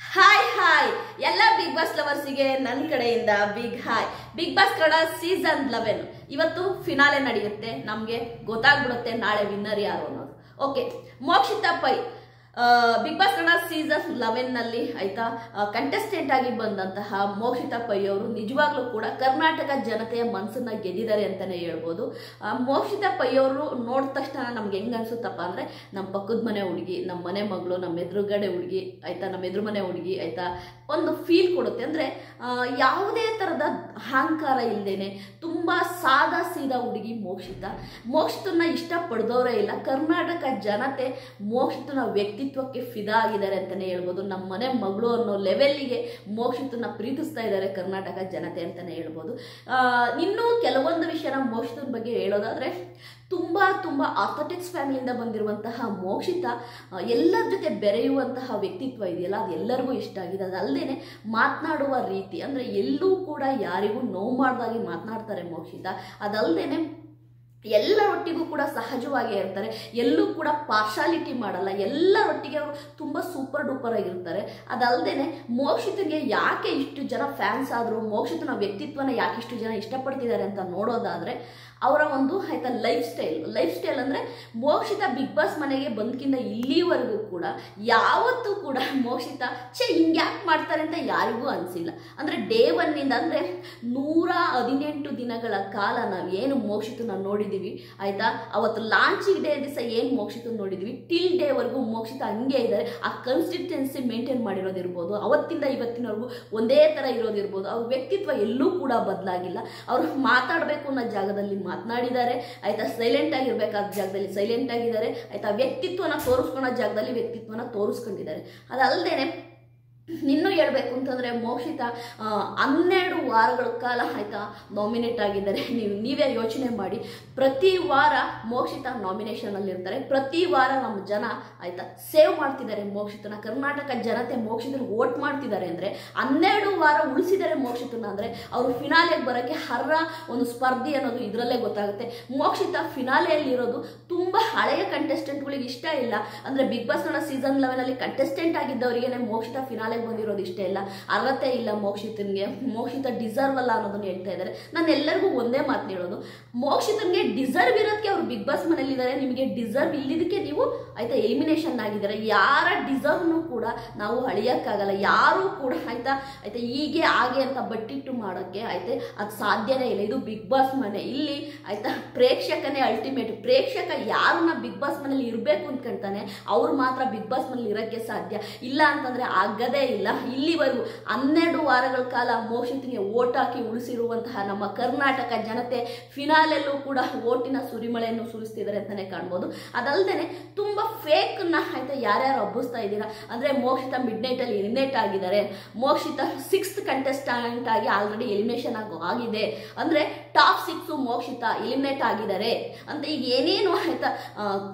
Hi hi ಎಲ್ಲ Bigg Boss ಲವರ್ಸಿಗೆ ನನ್ನ ಕಡೆಯಿಂದ big hi. Bigg Boss Kannada season 11 ಇವತ್ತು ಫಿನಾಲೆ ನಡೆಯುತ್ತೆ. ನಮಗೆ ಗೊತ್ತಾಗ್ಬಿಡುತ್ತೆ ನಾಳೆ ವಿನ್ನರ್ ಯಾರು ಅನ್ನೋದು. Okay, Mokshita Pai Bigg Boss Kannada season 11 ನಲ್ಲಿ ಆಯ್ತಾ ಕಂಟೆಸ್ಟೆಂಟ್ ಆಗಿ ಬಂದಂತಹ ಮೋಕ್ಷಿತಾ ಪೈ ಅವರು ನಿಜವಾಗ್ಲೂ ಕೂಡ ಕರ್ನಾಟಕ ಜನತೆಯ ಮನಸ್ಸನ್ನ ಗೆದ್ದಿದ್ದಾರೆ ಅಂತಾನೆ ಹೇಳ್ಬೋದು. ಮೋಕ್ಷಿತಾ ಪೈ ಅವರು ನೋಡಿದ ತಕ್ಷಣ ನಮ್ಗೆ ಹೆಂಗ್ ಅನ್ಸುತ್ತಪ್ಪ ಅಂದ್ರೆ ನಮ್ಮ ಪಕ್ಕದ ಮನೆ ಹುಡುಗಿ, ನಮ್ಮ ಮನೆ ಮಗಳು, ನಮ್ಮ ಎದುರುಗಡೆ ಹುಡುಗಿ ಆಯ್ತಾ, ನಮ್ಮ ಎದುರು ಮನೆ ಹುಡುಗಿ ಆಯ್ತಾ, ಒಂದು ಫೀಲ್ ಕೊಡುತ್ತೆ. ಅಂದ್ರೆ ಯಾವುದೇ ತರದ ಅಹಂಕಾರ ಇಲ್ದೇನೆ ತುಂಬಾ ಸಾದಾ ಸೀದಾ ಹುಡುಗಿ ಮೋಕ್ಷಿತನ ಇಷ್ಟಪಡ್ದವರೇ ಇಲ್ಲ. ಕರ್ನಾಟಕ ಜನತೆ ಮೋಕ್ಷಿತನ ವ್ಯಕ್ತಿತ್ವಕ್ಕೆ ಫಿದಾ ಆಗಿದ್ದಾರೆ ಅಂತಾನೆ ಹೇಳ್ಬೋದು. ನಮ್ಮ ಮನೆ ಮಗಳು ಅನ್ನೋ ಲೆವೆಲ್ಗೆ ಮೋಕ್ಷಿತನ ಪ್ರೀತಿಸ್ತಾ ಇದ್ದಾರೆ ಕರ್ನಾಟಕ ಜನತೆ ಅಂತಾನೆ ಹೇಳ್ಬೋದು. ಇನ್ನೂ ಕೆಲವೊಂದು ವಿಷಯನ ಮೋಕ್ಷಿತನ ಬಗ್ಗೆ ಹೇಳೋದಾದ್ರೆ, ತುಂಬಾ ತುಂಬಾ ಆರ್ಥೋಟಿಕ್ಸ್ ಫ್ಯಾಮಿಲಿಯಿಂದ ಬಂದಿರುವಂತಹ ಮೋಕ್ಷಿತ ಎಲ್ಲರ ಜೊತೆ ಬೆರೆಯುವಂತಹ ವ್ಯಕ್ತಿತ್ವ ಇದೆಯಲ್ಲ, ಅದು ಎಲ್ಲರಿಗೂ ಇಷ್ಟ ಆಗಿದೆ. ಅದಲ್ಲದೆ ಮಾತನಾಡುವ ರೀತಿ ಅಂದ್ರೆ ಎಲ್ಲೂ ಕೂಡ ಯಾರಿಗೂ ನೋವು ಮಾಡ್ದಾಗಿ ಮಾತನಾಡ್ತಾರೆ ಮೋಕ್ಷಿತ. ಅದಲ್ಲದೆ ಎಲ್ಲರೊಟ್ಟಿಗೂ ಕೂಡ ಸಹಜವಾಗಿ ಇರ್ತಾರೆ, ಎಲ್ಲೂ ಕೂಡ ಪಾರ್ಶಾಲಿಟಿ ಮಾಡಲ್ಲ, ಎಲ್ಲರೊಟ್ಟಿಗೆ ಅವರು ತುಂಬ ಸೂಪರ್ ಡೂಪರ್ ಆಗಿರ್ತಾರೆ. ಅದಲ್ಲದೆ ಮೋಕ್ಷಿತನಿಗೆ ಯಾಕೆ ಇಷ್ಟು ಜನ ಫ್ಯಾನ್ಸ್ ಆದರು, ಮೋಕ್ಷಿತನ ವ್ಯಕ್ತಿತ್ವನ ಯಾಕೆ ಇಷ್ಟು ಜನ ಇಷ್ಟಪಡ್ತಿದ್ದಾರೆ ಅಂತ ನೋಡೋದಾದರೆ ಅವರ ಒಂದು ಆಯ್ತಾ ಲೈಫ್ ಸ್ಟೈಲ್ ಅಂದರೆ ಮೋಕ್ಷಿತ ಬಿಗ್ ಬಾಸ್ ಮನೆಗೆ ಬಂದಕ್ಕಿಂತ ಇಲ್ಲಿವರೆಗೂ ಕೂಡ ಯಾವತ್ತೂ ಕೂಡ ಮೋಕ್ಷಿತ ಹಿಂಗ್ಯಾಕೆ ಮಾಡ್ತಾರೆ ಅಂತ ಯಾರಿಗೂ ಅನಿಸಿಲ್ಲ. ಅಂದರೆ ಡೇ ಒನ್ನಿಂದ ಅಂದರೆ 118 ದಿನಗಳ ಕಾಲ ನಾವು ಏನು ಮೋಕ್ಷಿತನ ನೋಡಿದ್ದೀವಿ ಆಯಿತಾ, ಅವತ್ತು ಲಾಂಚಿಂಗ್ ಡೇ ದಿವಸ ಏನು ಮೋಕ್ಷಿತ ನೋಡಿದ್ವಿ ಟಿಲ್ ಡೇವರೆಗೂ ಮೋಕ್ಷಿತ ಹಂಗೆ ಇದ್ದಾರೆ. ಆ ಕನ್ಸಿಸ್ಟೆನ್ಸಿ ಮೇಂಟೈನ್ ಮಾಡಿರೋದಿರ್ಬೋದು, ಅವತ್ತಿಂದ ಇವತ್ತಿನವರೆಗೂ ಒಂದೇ ಥರ ಇರೋದಿರ್ಬೋದು. ಅವ್ರ ವ್ಯಕ್ತಿತ್ವ ಎಲ್ಲೂ ಕೂಡ ಬದಲಾಗಿಲ್ಲ. ಅವರು ಮಾತಾಡಬೇಕು ಅನ್ನೋ ಜಾಗದಲ್ಲಿ ಮಾತನಾಡಿದ್ದಾರೆ ಆಯ್ತಾ, ಸೈಲೆಂಟ್ ಆಗಿರ್ಬೇಕಾದ ಜಾಗದಲ್ಲಿ ಸೈಲೆಂಟ್ ಆಗಿದ್ದಾರೆ ಆಯ್ತಾ, ವ್ಯಕ್ತಿತ್ವನ ತೋರಿಸ್ಕೊಳ್ಳೋ ಜಾಗದಲ್ಲಿ ವ್ಯಕ್ತಿತ್ವನ ತೋರಿಸ್ಕೊಂಡಿದ್ದಾರೆ. ಅದಲ್ಲದೆ ಇನ್ನೂ ಹೇಳ್ಬೇಕು ಅಂತಂದರೆ ಮೋಕ್ಷಿತ 12 ವಾರಗಳ ಕಾಲ ಆಯ್ತಾ ನಾಮಿನೇಟ್ ಆಗಿದ್ದಾರೆ. ನೀವೇ ಯೋಚನೆ ಮಾಡಿ, ಪ್ರತಿ ವಾರ ಮೋಕ್ಷಿತ ನಾಮಿನೇಷನಲ್ಲಿ ಇರ್ತಾರೆ, ಪ್ರತಿ ವಾರ ನಮ್ಮ ಜನ ಆಯ್ತಾ ಸೇವ್ ಮಾಡ್ತಿದ್ದಾರೆ ಮೋಕ್ಷಿತನ. ಕರ್ನಾಟಕ ಜನತೆ ಮೋಕ್ಷಿತನ ವೋಟ್ ಮಾಡ್ತಿದ್ದಾರೆ ಅಂದರೆ 12 ವಾರ ಉಳಿಸಿದ್ದಾರೆ ಮೋಕ್ಷಿತನ ಅಂದರೆ ಅವರು ಫಿನಾಲೆಗೆ ಬರೋಕ್ಕೆ ಹರ್ರ ಒಂದು ಸ್ಪರ್ಧೆ ಅನ್ನೋದು ಇದರಲ್ಲೇ ಗೊತ್ತಾಗುತ್ತೆ. ಮೋಕ್ಷಿತ ಫಿನಾಲೆಯಲ್ಲಿರೋದು ತುಂಬ ಹಳೆಯ ಕಂಟೆಸ್ಟೆಂಟ್ಗಳಿಗೆ ಇಷ್ಟ ಇಲ್ಲ. ಅಂದರೆ Bigg Boss Kannada season 11 contestant ಆಗಿದ್ದವರಿಗೇನೆ ಮೋಕ್ಷಿತ ಫಿನಾಲೆಗೆ ಬಂದಿರೋದು ಇಷ್ಟ ಇಲ್ಲ, ಅರ್ಹತೆ ಇಲ್ಲ ಮೋಕ್ಷಿತನ್ಗೆ, ಮೋಕ್ಷಿತ ಡಿಸರ್ವ್ ಅಲ್ಲ ಅನ್ನೋದನ್ನ ಹೇಳ್ತಾ ಇದ್ದಾರೆ. ನಾನು ಎಲ್ಲರಿಗೂ ಒಂದೇ ಮಾತು ಹೇಳೋದು, ಮೋಕ್ಷಿತನ್ಗೆ ಡಿಸರ್ವ್ ಇರೋದಕ್ಕೆ ಅವರು ಬಿಗ್ ಬಾಸ್ ಮನೇಲಿದ್ದಾರೆ, ನಿಮಗೆ ಡಿಸರ್ವ್ ಇಲ್ಲಿದ್ದಕ್ಕೆ ನೀವು ಆಯ್ತಾ ಎಲಿಮಿನೇಷನ್ ಆಗಿದ್ದಾರೆ. ಯಾರ ಡಿಸರ್ವ್ನು ಕೂಡ ನಾವು ಅಳಿಯೋಕ್ಕಾಗಲ್ಲ, ಯಾರೂ ಕೂಡ ಆಯ್ತಾ ಹೀಗೆ ಹಾಗೆ ಅಂತ ಬಟ್ಟಿಟ್ಟು ಮಾಡೋಕ್ಕೆ ಆಯ್ತಾ ಅದು ಸಾಧ್ಯನೇ ಇಲ್ಲ. ಇದು ಬಿಗ್ ಬಾಸ್ ಮನೆ, ಇಲ್ಲಿ ಆಯ್ತಾ ಪ್ರೇಕ್ಷಕನೇ ಅಲ್ಟಿಮೇಟ್. ಪ್ರೇಕ್ಷಕ ಯಾರನ್ನ ಬಿಗ್ ಬಾಸ್ ಮನೇಲಿ ಇರಬೇಕು ಅಂದ್ಕೊಂತಾನೆ ಅವ್ರು ಮಾತ್ರ ಬಿಗ್ ಬಾಸ್ ಮನೇಲಿ ಇರೋಕ್ಕೆ ಸಾಧ್ಯ, ಇಲ್ಲ ಅಂತಂದ್ರೆ ಆಗದೇ ಇಲ್ಲ. ಇಲ್ಲಿವರೆಗೂ 12 ವಾರಗಳ ಕಾಲ ಮೋಕ್ಷಿತನಿಗೆ ಓಟ್ ಹಾಕಿ ಉಳಿಸಿರುವಂತಹ ನಮ್ಮ ಕರ್ನಾಟಕ ಜನತೆ ಫಿನಾಲೆಲ್ಲೂ ಕೂಡ ಓಟಿನ ಸುರಿಮಳೆಯನ್ನು ಸುರಿಸ್ತಿದ್ದಾರೆ ಅಂತಾನೆ ಕಾಣ್ಬೋದು. ಅದಲ್ಲದೆ ತುಂಬಾ ಫೇಕ್ನ ಆಯ್ತಾ ಯಾರ್ಯಾರು ಹಬ್ಬಿಸ್ತಾ ಇದ್ದೀರಾ ಅಂದರೆ, ಮೋಕ್ಷಿತ ಮಿಡ್ ನೈಟ್ ಅಲ್ಲಿ ಎಲಿಮಿನೇಟ್ ಆಗಿದ್ದಾರೆ, ಮೋಕ್ಷಿತ 6th ಕಂಟೆಸ್ಟೆಂಟ್ ಆಗಿ ಆಲ್ರೆಡಿ ಎಲಿಮಿನೇಷನ್ ಆಗಿದೆ, ಅಂದ್ರೆ ಟಾಪ್ 6 ಮೋಕ್ಷಿತ ಎಲಿಮಿನೇಟ್ ಆಗಿದ್ದಾರೆ ಅಂತ ಈಗ ಏನೇನು ಆಯ್ತಾ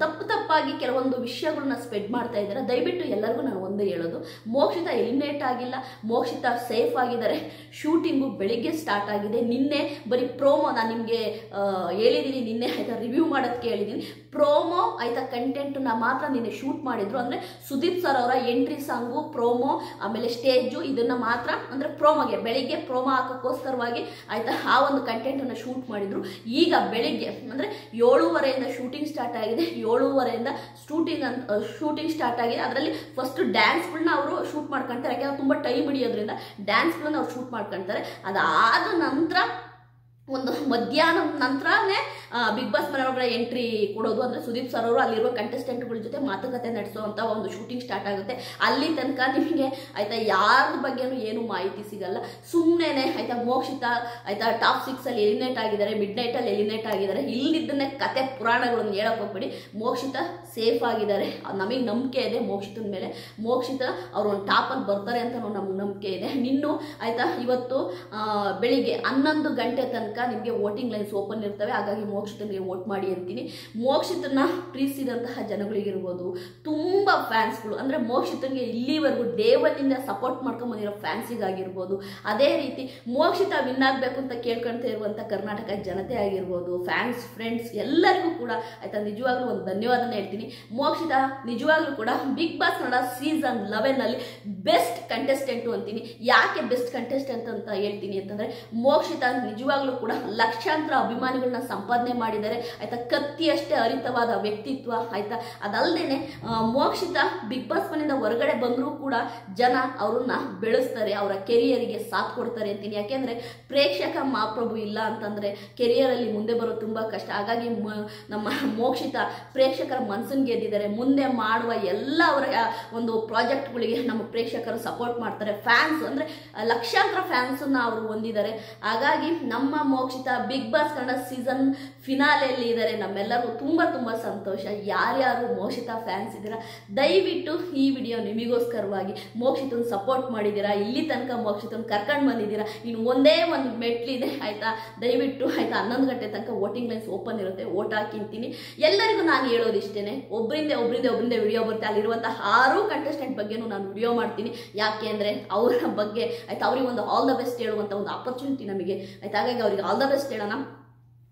ತಪ್ಪಾಗಿ ಕೆಲವೊಂದು ವಿಷಯಗಳನ್ನ ಸ್ಪ್ರೆಡ್ ಮಾಡ್ತಾ ಇದ್ದಾರೆ. ದಯವಿಟ್ಟು ಎಲ್ಲರಿಗೂ ನಾನು ಒಂದೇ ಹೇಳೋದು, ಮೋಕ್ಷಿತ ಎಲಿಮಿನೇಟ್ ಆಗಿಲ್ಲ, ಮೋಕ್ಷಿತ ಸೇಫ್ ಆಗಿದ್ದಾರೆ. ಶೂಟಿಂಗು ಬೆಳಿಗ್ಗೆ ಸ್ಟಾರ್ಟ್ ಆಗಿದೆ. ನಿನ್ನೆ ಬರೀ ಪ್ರೋಮೋ ನಾನು ನಿಮಗೆ ಹೇಳಿದ್ದೀನಿ, ನಿನ್ನೆ ಆಯ್ತಾ ರಿವ್ಯೂ ಮಾಡೋದಕ್ಕೆ ಹೇಳಿದ್ದೀನಿ. ಪ್ರೋಮೋ ಆಯ್ತಾ ಕಂಟೆಂಟ್ನ ಮಾತ್ರ ನಿನ್ನೆ ಶೂಟ್ ಮಾಡಿದ್ರು. ಅಂದರೆ ಸುದೀಪ್ ಸರ್ ಅವರ ಎಂಟ್ರಿ ಸಾಂಗು, ಪ್ರೋಮೋ, ಆಮೇಲೆ ಸ್ಟೇಜು, ಇದನ್ನ ಮಾತ್ರ ಅಂದರೆ ಪ್ರೋಮೋಗೆ ಬೆಳಿಗ್ಗೆ ಪ್ರೋಮೋ ಹಾಕೋಕ್ಕೋಸ್ಕರವಾಗಿ ಆಯ್ತಾ ಆ ಒಂದು ಕಂಟೆಂಟನ್ನು ಶೂಟ್ ಮಾಡಿದ್ರು. ಈಗ ಬೆಳಿಗ್ಗೆ ಅಂದರೆ 7:30 ಶೂಟಿಂಗ್ ಸ್ಟಾರ್ಟ್ ಆಗಿದೆ. 7:30 ಶೂಟಿಂಗ್ ಸ್ಟಾರ್ಟ್ ಆಗಿದೆ. ಅದರಲ್ಲಿ ಫಸ್ಟ್ ಡ್ಯಾನ್ಸ್ಗಳನ್ನ ಅವರು ಶೂಟ್ ಮಾಡ್ಕೊಳ್ತಾರೆ, ಯಾಕೆಂದ್ರೆ ತುಂಬ ಟೈಮ್ ಹಿಡಿಯೋದ್ರಿಂದ ಡ್ಯಾನ್ಸ್ಗಳನ್ನ ಅವ್ರು ಶೂಟ್ ಮಾಡ್ಕೊಳ್ತಾರೆ. ಅದಾದ ನಂತರ ಒಂದು ಮಧ್ಯಾಹ್ನದ ನಂತರನೇ ಬಿಗ್ ಬಾಸ್ ಮನೆ ಒಳಗಡೆ ಎಂಟ್ರಿ ಕೊಡೋದು. ಅಂದರೆ ಸುದೀಪ್ ಸರ್ ಅವರು ಅಲ್ಲಿರುವ ಕಂಟೆಸ್ಟೆಂಟ್ಗಳ ಜೊತೆ ಮಾತುಕತೆ ನಡೆಸುವಂಥ ಒಂದು ಶೂಟಿಂಗ್ ಸ್ಟಾರ್ಟ್ ಆಗುತ್ತೆ. ಅಲ್ಲಿ ತನಕ ನಿಮಗೆ ಆಯ್ತಾ ಯಾರ ಬಗ್ಗೆನೂ ಏನು ಮಾಹಿತಿ ಸಿಗಲ್ಲ. ಸುಮ್ಮನೆ ಆಯ್ತಾ ಮೋಕ್ಷಿತ ಆಯ್ತಾ ಟಾಪ್ 6 ಎಲಿಮಿನೇಟ್ ಆಗಿದ್ದಾರೆ, ಮಿಡ್ ನೈಟಲ್ಲಿ ಎಲಿಮಿನೇಟ್ ಆಗಿದ್ದಾರೆ, ಇಲ್ಲಿದ್ದನ್ನೇ ಕತೆ ಪುರಾಣಗಳನ್ನು ಹೇಳಕ್ ಹೋಗ್ಬೇಡಿ. ಮೋಕ್ಷಿತ ಸೇಫ್ ಆಗಿದ್ದಾರೆ, ನಮಗೆ ನಂಬಿಕೆ ಇದೆ ಮೋಕ್ಷಿತನ ಮೇಲೆ. ಮೋಕ್ಷಿತ ಅವರು ಒಂದು ಟಾಪಲ್ಲಿ ಬರ್ತಾರೆ ಅಂತ ನಮ್ಗೆ ನಂಬಿಕೆ ಇದೆ. ಇನ್ನು ಆಯ್ತಾ ಇವತ್ತು ಬೆಳಿಗ್ಗೆ 11 ಗಂಟೆ ತನಕ ತನಕ ನಿಮಗೆ ವೋಟಿಂಗ್ ಲೈನ್ಸ್ ಓಪನ್ ಇರ್ತವೆ. ಹಾಗಾಗಿ ಮೋಕ್ಷಿತನಿಗೆ ವೋಟ್ ಮಾಡಿ ಅಂತೀನಿ. ಮೋಕ್ಷಿತನ ಪ್ರೀತಿಸಿದಂತಹ ಜನಗಳಿಗಿರ್ಬೋದು, ತುಂಬ ಫ್ಯಾನ್ಸ್ಗಳು ಅಂದರೆ ಮೋಕ್ಷಿತನಿಗೆ ಇಲ್ಲಿವರೆಗೂ ಡೇವಲ್ಲಿಂದ ಸಪೋರ್ಟ್ ಮಾಡ್ಕೊಂಡು ಬಂದಿರೋ ಫ್ಯಾನ್ಸಿಗಾಗಿರ್ಬೋದು, ಅದೇ ರೀತಿ ಮೋಕ್ಷಿತ ವಿನ್ ಆಗಬೇಕು ಅಂತ ಕೇಳ್ಕೊಳ್ತಾ ಇರುವಂಥ ಕರ್ನಾಟಕ ಜನತೆ ಆಗಿರ್ಬೋದು, ಫ್ಯಾನ್ಸ್ ಫ್ರೆಂಡ್ಸ್ ಎಲ್ಲರಿಗೂ ಕೂಡ ಆಯ್ತಾ ನಿಜವಾಗ್ಲೂ ಒಂದು ಧನ್ಯವಾದನ ಹೇಳ್ತೀನಿ. ಮೋಕ್ಷಿತ ನಿಜವಾಗ್ಲೂ ಕೂಡ Bigg Boss Kannada season 11 best contestant ಅಂತೀನಿ. ಯಾಕೆ ಬೆಸ್ಟ್ ಕಂಟೆಸ್ಟೆಂಟ್ ಅಂತ ಹೇಳ್ತೀನಿ ಅಂತಂದ್ರೆ, ಮೋಕ್ಷಿತ ನಿಜವಾಗ್ಲೂ ಕೂಡ ಲಕ್ಷಾಂತರ ಅಭಿಮಾನಿಗಳನ್ನ ಸಂಪಾದನೆ ಮಾಡಿದ್ದಾರೆ ಆಯ್ತಾ. ಕತ್ತಿಯಷ್ಟೇ ಹರಿತವಾದ ವ್ಯಕ್ತಿತ್ವ ಆಯ್ತಾ. ಅದಲ್ಲದೆ ಮೋಕ್ಷಿತ ಬಿಗ್ ಬಾಸ್ ಮನೆಯಿಂದ ಹೊರಗಡೆ ಬಂದರೂ ಕೂಡ ಜನ ಅವ್ರನ್ನ ಬೆಳೆಸ್ತಾರೆ, ಅವರ ಕೆರಿಯರಿಗೆ ಸಾಥ್ ಕೊಡ್ತಾರೆ ಅಂತೀನಿ. ಯಾಕೆಂದ್ರೆ ಪ್ರೇಕ್ಷಕ ಮಹಾಪ್ರಭು ಇಲ್ಲ ಅಂತಂದ್ರೆ ಕೆರಿಯರಲ್ಲಿ ಮುಂದೆ ಬರೋದು ತುಂಬಾ ಕಷ್ಟ. ಹಾಗಾಗಿ ನಮ್ಮ ಮೋಕ್ಷಿತ ಪ್ರೇಕ್ಷಕರ ಮನಸ್ಸನ್ನು ಗೆದ್ದಿದ್ದಾರೆ. ಮುಂದೆ ಮಾಡುವ ಎಲ್ಲ ಅವರ ಒಂದು ಪ್ರಾಜೆಕ್ಟ್ಗಳಿಗೆ ನಮ್ಮ ಪ್ರೇಕ್ಷಕರು ಸಪೋರ್ಟ್ ಮಾಡ್ತಾರೆ. ಫ್ಯಾನ್ಸ್ ಅಂದ್ರೆ ಲಕ್ಷಾಂತರ ಫ್ಯಾನ್ಸನ್ನ ಅವರು ಹೊಂದಿದ್ದಾರೆ. ಹಾಗಾಗಿ ನಮ್ಮ Mokshitha Bigg Boss Kannada season ಫಿನಾಲೆಯಲ್ಲಿ ಇದ್ದಾರೆ. ನಮ್ಮೆಲ್ಲರಿಗೂ ತುಂಬಾ ತುಂಬಾ ಸಂತೋಷ. ಯಾರ್ಯಾರು ಮೋಕ್ಷಿತ ಫ್ಯಾನ್ಸ್ ಇದ್ದೀರಾ, ದಯವಿಟ್ಟು ಈ ವಿಡಿಯೋ ನಿಮಗೋಸ್ಕರವಾಗಿ ಮೋಕ್ಷಿತನ ಸಪೋರ್ಟ್ ಮಾಡಿದ್ದೀರಾ, ಇಲ್ಲಿ ತನಕ ಮೋಕ್ಷಿತನ ಕರ್ಕೊಂಡು ಬಂದಿದ್ದೀರಾ. ಇನ್ನು ಒಂದೇ ಒಂದು ಮೆಟ್ಲಿದೆ ಆಯ್ತಾ. ದಯವಿಟ್ಟು ಆಯ್ತಾ 11 ಗಂಟೆ ತನಕ ವೋಟಿಂಗ್ ಲೈನ್ಸ್ ಓಪನ್ ಇರುತ್ತೆ, ವೋಟ್ ಹಾಕಿಂತೀನಿ. ಎಲ್ಲರಿಗೂ ನಾನು ಹೇಳೋದಿಷ್ಟೇನೆ, ಒಬ್ಬರಿಂದ ವಿಡಿಯೋ ಬರುತ್ತೆ. ಅಲ್ಲಿರುವಂತಹ 6 ಕಂಟೆಸ್ಟೆಂಟ್ ಬಗ್ಗೆನೂ ನಾನು ವಿಡಿಯೋ ಮಾಡ್ತೀನಿ. ಯಾಕೆ ಅಂದರೆ ಅವರ ಬಗ್ಗೆ ಆಯ್ತಾ ಅವ್ರಿಗೆ ಒಂದು ಆಲ್ ದ ಬೆಸ್ಟ್ ಹೇಳುವಂಥ ಒಂದು ಆಪರ್ಚುನಿಟಿ ನಮಗೆ ಆಯ್ತಾ. ಹಾಗಾಗಿ ಅವ್ರಿಗೆ ಆಲ್ ದ ಬೆಸ್ಟ್ ಹೇಳೋಣ.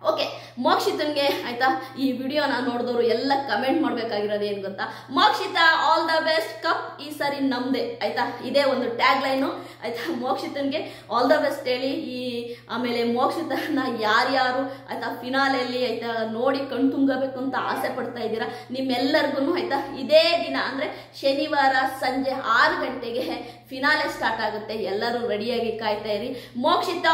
ಓಕೆ, ಮೋಕ್ಷಿತನ್ಗೆ ಆಯ್ತಾ ಈ ವಿಡಿಯೋನ ನೋಡಿದವರು ಎಲ್ಲ ಕಮೆಂಟ್ ಮಾಡಬೇಕಾಗಿರೋದು ಏನು ಗೊತ್ತಾ, Mokshitha all the best, cup ಈ ಸರಿ ನಮ್ದೆ ಆಯ್ತಾ. ಇದೇ ಒಂದು ಟ್ಯಾಗ್ ಲೈನು ಆಯ್ತಾ. ಮೋಕ್ಷಿತನ್ಗೆ ಆಲ್ ದ ಬೆಸ್ಟ್ ಹೇಳಿ. ಆಮೇಲೆ ಮೋಕ್ಷಿತನ ಯಾರ್ಯಾರು ಆಯ್ತಾ ಫಿನಾಲೆಯಲ್ಲಿ ಆಯ್ತಾ ನೋಡಿ ಕಣ್ತುಂಗಬೇಕು ಅಂತ ಆಸೆ ಪಡ್ತಾ ಇದ್ದೀರಾ, ನಿಮ್ಮೆಲ್ಲರಿಗೂ ಆಯ್ತಾ ಇದೇ ದಿನ ಅಂದ್ರೆ ಶನಿವಾರ ಸಂಜೆ 6 ಗಂಟೆಗೆ ಫಿನಾಲೆ ಸ್ಟಾರ್ಟ್ ಆಗುತ್ತೆ. ಎಲ್ಲರೂ ರೆಡಿಯಾಗಿ ಕಾಯ್ತಾ ಇರಿ. Mokshitha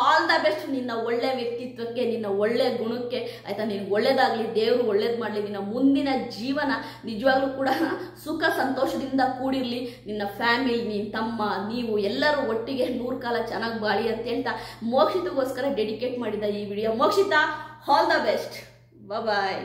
all the best. ನಿನ್ನ ಒಳ್ಳೆ ವ್ಯಕ್ತಿತ್ವಕ್ಕೆ, ನಿನ್ನ ಒಳ್ಳೆ ಗುಣಕ್ಕೆ ಆಯ್ತಾ, ನಿನ್ಗೆ ಒಳ್ಳೇದಾಗ್ಲಿ, ದೇವರು ಒಳ್ಳೇದು ಮಾಡಲಿ. ನಿನ್ನ ಮುಂದಿನ ಜೀವನ ನಿಜವಾಗ್ಲೂ ಕೂಡ ಸುಖ ಸಂತೋಷದಿಂದ ಕೂಡಿರ್ಲಿ. ನಿನ್ನ ಫ್ಯಾಮಿಲಿ, ನಿನ್ನ ತಮ್ಮ, ನೀವು ಎಲ್ಲರೂ ಒಟ್ಟಿಗೆ 100 ಕಾಲ ಚೆನ್ನಾಗಿ ಬಾಳಿ ಅಂತ ಹೇಳ್ತಾ ಮೋಕ್ಷಿತಗೋಸ್ಕರ ಡೆಡಿಕೇಟ್ ಮಾಡಿದ ಈ video. Mokshita all the best. Bye.